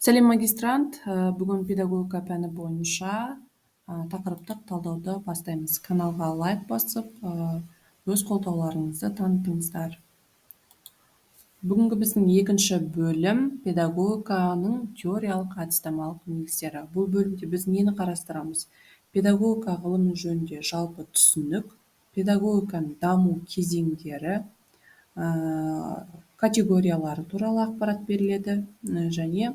Сәлем магистрант, бүгін педагогика пәні бойынша тақырыптық талдауды бастаймыз. Каналға лайк басып, өз қолдауларыңызды танытыңыздар. Бүгінгі біздің екінші бөлім педагогиканың теориялық әдіснамалық негіздері. Бұл бөлімде біз нені қарастырамыз? Педагогика ғылымы жөнінде жалпы түсінік, педагогиканың даму кезеңдері, категориялары туралы ақпарат беріледі және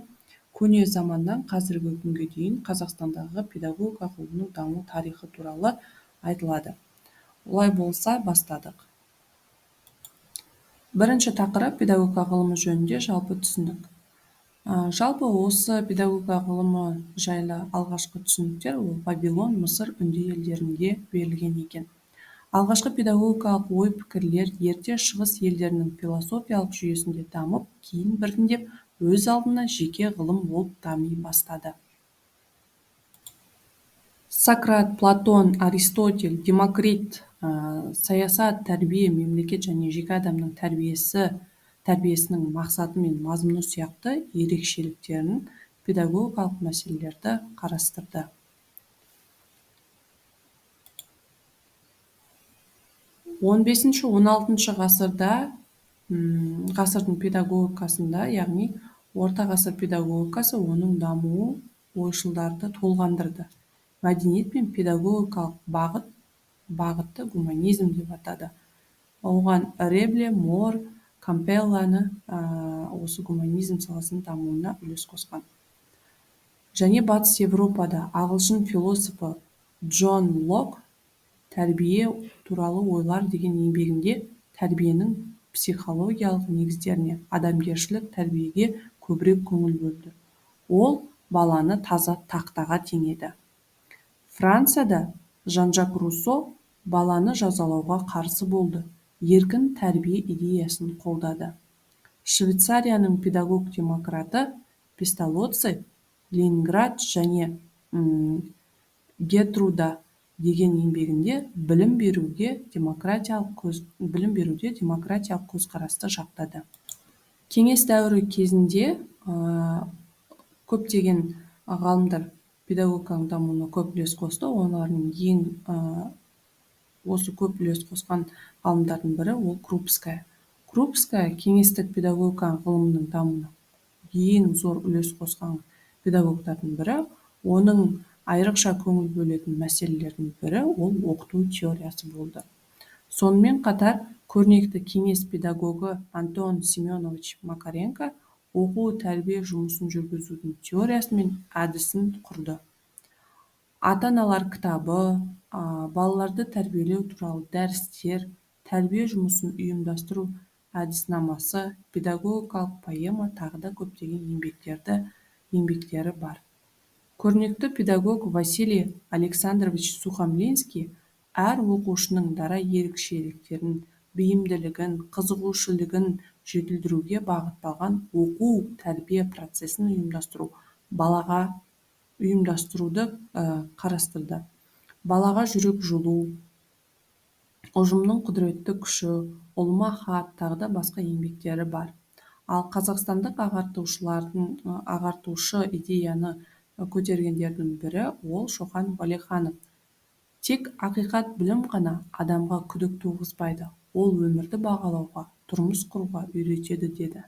көне заманнан қазіргі күнге дейін Қазақстандағы педагогика ғылымының даму тарихы туралы айтылады. Олай болса, бастадық. Бірінші тақырып педагогика ғылымы жөнінде жалпы түсінік. Жалпы осы педагогика ғылымы жайлы алғашқы түсініктер ол Вавилон, Мысыр, Үнді елдерінде берілген екен. Алғашқы педагогикалық ой-пікірлер ерте шығыс елдерінің философиялық жүйесінде дамып, кейін біртіндеп өз алдына жеке ғылым болып дами бастады. Сократ, Платон, Аристотель, Демокрит саясат, тәрбие, мемлекет және жеке адамның тәрбиесінің мақсаты мен мазмұны сияқты ерекшеліктерін педагогикалық мәселелерді қарастырды. 15-16 ғасырдың педагогикасында, яғни орта ғасыр педагогикасы оның дамуы ойшылдарды толғандырды. Мәдениет пен педагогикалық бағытты гуманизм деп атады. Оған Ребле, Мор, Кампелланы осы гуманизм саласының дамуына үлес қосқан. Және батыс Европада ағылшын философы Джон Лок тәрбие туралы ойлар деген еңбегінде тәрбиенің психологиялық негіздеріне, адамгершілік тәрбиеге көбірек көңіл бөлді. Ол баланы таза тақтаға теңеді. Францияда Жан-Жак Руссо баланы жазалауға қарсы болды. Еркін тәрбие идеясын қолдады. Швейцарияның педагог-демократы Песталоцци Ленинград және Гертруда деген еңбегінде білім беруде демократиялық көзқарасты жақтады. Кеңес дәуірі кезінде көптеген ғалымдар педагогиканың дамуына көп үлес қосты. Олардың осы көп үлес қосқан ғалымдардың бірі ол Крупская. Крупская кеңестік педагогика ғылымының дамуына ең зор үлес қосқан педагогтардың бірі. Оның айрықша көңіл бөлетін мәселелердің бірі ол оқыту теориясы болды. Сонымен қатар көрнекті кеңес педагогы Антон Семенович Макаренко оқу тәрбие жұмысын жүргізудің теориясы мен әдісін құрды. Ата-аналар кітабы, балаларды тәрбиелеу туралы дәрістер, тәрбие жұмысын ұйымдастыру әдіснамасы, педагогикалық поэма тағы да көптеген еңбектері бар. Көрнекті педагог Василий Александрович Сухомлинский әр оқушының дара ерекшеліктерін, бейімділігін, қызығушылығын жетілдіруге бағытталған оқу тәрбие процесін ұйымдастыруды қарастырды. Балаға жүрек жұлу, ұжымның құдіретті күші, ұлыма хат тағы да басқа еңбектері бар. Ал қазақстандық ағартушы идеяны көтергендердің бірі ол Шоқан Уәлиханов. Тек ақиқат білім ғана адамға күдік туғызбайды, ол өмірді бағалауға, тұрмыс құруға үйретеді деді.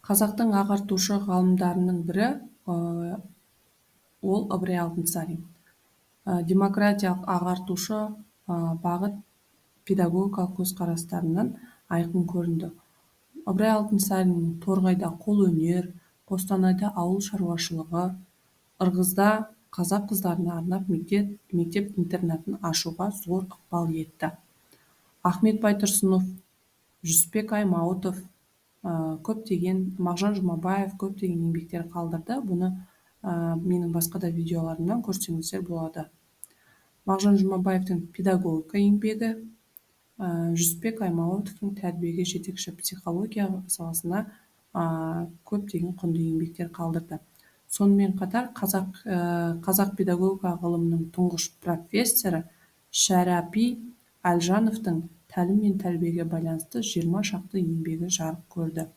Қазақтың ағартушы ғалымдарының бірі ол Ыбырай Алтынсарин. Демократиялық ағартушы бағыт педагогикалық көзқарастарынан айқын көрінді. Ыбырай Алтынсарин Торғайда қолөнер, Қостанайда ауыл шаруашылығы, Ырғызда қазақ қыздарына арнап мектеп-интернатын ашуға зор ықпал етті. Ахмет Байтұрсынов, Жүсіпбек Аймауытов, Мағжан Жұмабаев көптеген еңбектер қалдырды. Бұны менің басқа да видеоларымнан көрсеңіздер болады. Мағжан Жұмабаевтың педагогика еңбегі, Жүсіпбек Аймауытовтың тәрбиеге жетекші психология саласына көптеген құнды еңбектер қалдырды. Сонымен қатар қазақ педагогика ғылымының тұңғыш профессоры Шәрәпи Әлжановтың тәлім мен тәрбиеге байланысты 20 шақты еңбегі жарық көрді.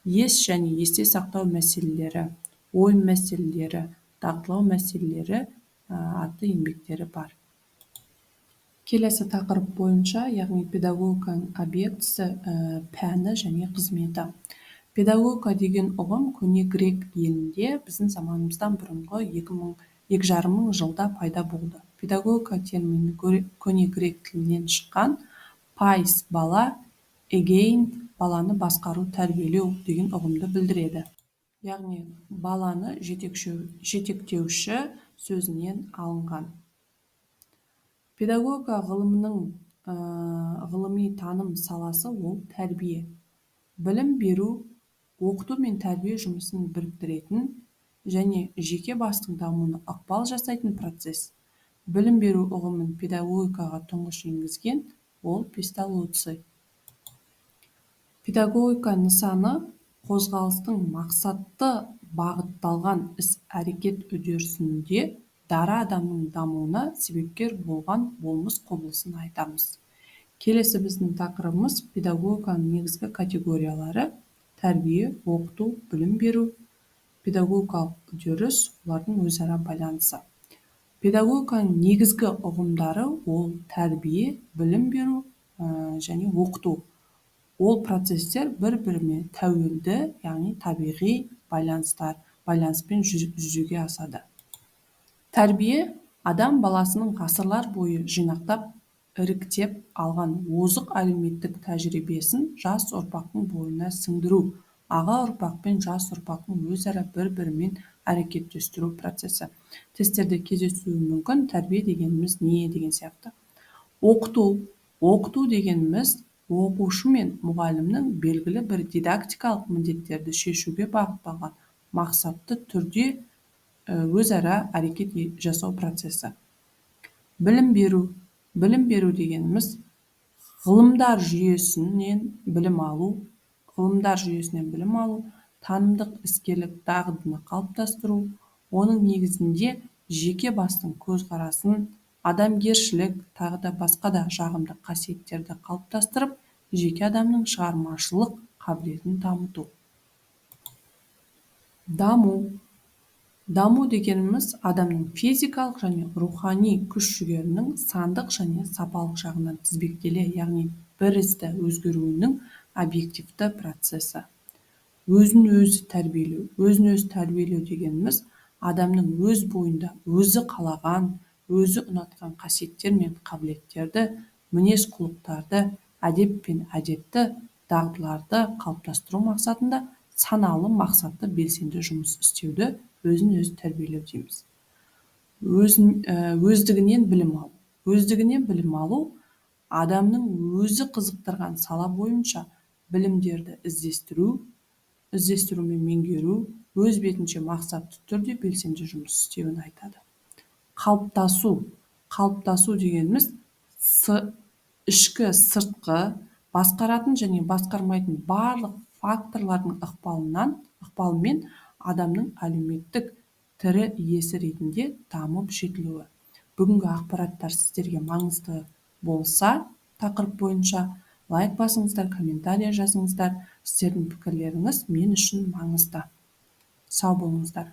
ес және есте сақтау мәселелері, ой мәселелері, дағдылау мәселелері атты еңбектері бар. Келесі тақырып бойынша, яғни педагогиканың объектісі, пәні және қызметі. Педагогика деген ұғым көне грек елінде біздің заманымыздан бұрынғы 2,5 мың жылда пайда болды. Педагогика термині көне грек тілінен шыққан, пайс бала, эгейн баланы басқару, тәрбиелеу деген ұғымды білдіреді. Яғни баланы жетектеуші сөзінен алынған. Педагогика ғылымының ғылыми таным саласы ол тәрбие. Білім беру, оқыту мен тәрбие жұмысын біріктіретін және жеке бастың дамуына ықпал жасайтын процесс. Білім беру ұғымын педагогикаға тұңғыш енгізген ол Песталоцци. Педагогика нысаны қозғалыстың мақсатты бағытталған іс-әрекет үдерісінде дара адамның дамуына себепкер болған болмыс құбылысын айтамыз. Келесі біздің тақырыбымыз педагогиканың негізгі категориялары: тәрбие, оқыту, білім беру, педагогикалық үдеріс, олардың өзара байланысы. Педагогиканың негізгі ұғымдары ол тәрбие, білім беру және оқыту. Ол процестер бір-бірімен тәуелді, яғни табиғи байланыспен жүзеге асады. Тәрбие адам баласының ғасырлар бойы жинақтап, іріктеп алған озық әлеуметтік тәжірибесін жас ұрпақтың бойына сіңдіру, аға ұрпақ пен жас ұрпақтың өзара бір-бірімен әрекеттестіру процесі. Тесттерде кездесуі мүмкін. Тәрбие дегеніміз не деген сияқты. Оқыту дегеніміз оқушы мен мұғалімнің белгілі бір дидактикалық міндеттерді шешуге бағытталған мақсатты түрде өзара әрекет жасау процесі. Білім беру дегеніміз ғылымдар жүйесінен білім алу, танымдық іскерлік дағдыны қалыптастыру, оның негізінде жеке бастың көзқарасын, адамгершілік, тағы да басқа да жағымды қасиеттерді қалыптастырып, жеке адамның шығармашылық қабілетін дамыту. Даму дегеніміз адамның физикалық және рухани күш-жігерінің сандық және сапалық жағынан тізбектеле, яғни бірізді өзгеруінің объективті процесі. Өзін-өзі тәрбиелеу дегеніміз адамның өз бойында өзі қалаған, өзі ұнатқан қасиеттер мен қабілеттерді, мінез-құлықтарды, әдеп пен әдетті, дағдыларды қалыптастыру мақсатында саналы мақсатты белсенді жұмыс істеуді өзін-өзі тәрбиелеу дейміз. Өздігінен білім алу адамның өзі қызықтырған сала бойынша білімдерді іздестіру мен меңгеру, өз бетінше мақсатты түрде белсенді жұмыс істеуін айтады. Қалыптасу дегеніміз ішкі, сыртқы, басқаратын және басқармайтын барлық факторлардың ықпалымен адамның әлеуметтік тірі иесі ретінде дамып жетілуі. Бүгінгі ақпараттар сіздерге маңызды болса, тақырып бойынша лайк басыңыздар, комментарий жазыңыздар. Сіздердің пікірлеріңіз мен үшін маңызды. Сау болыңыздар.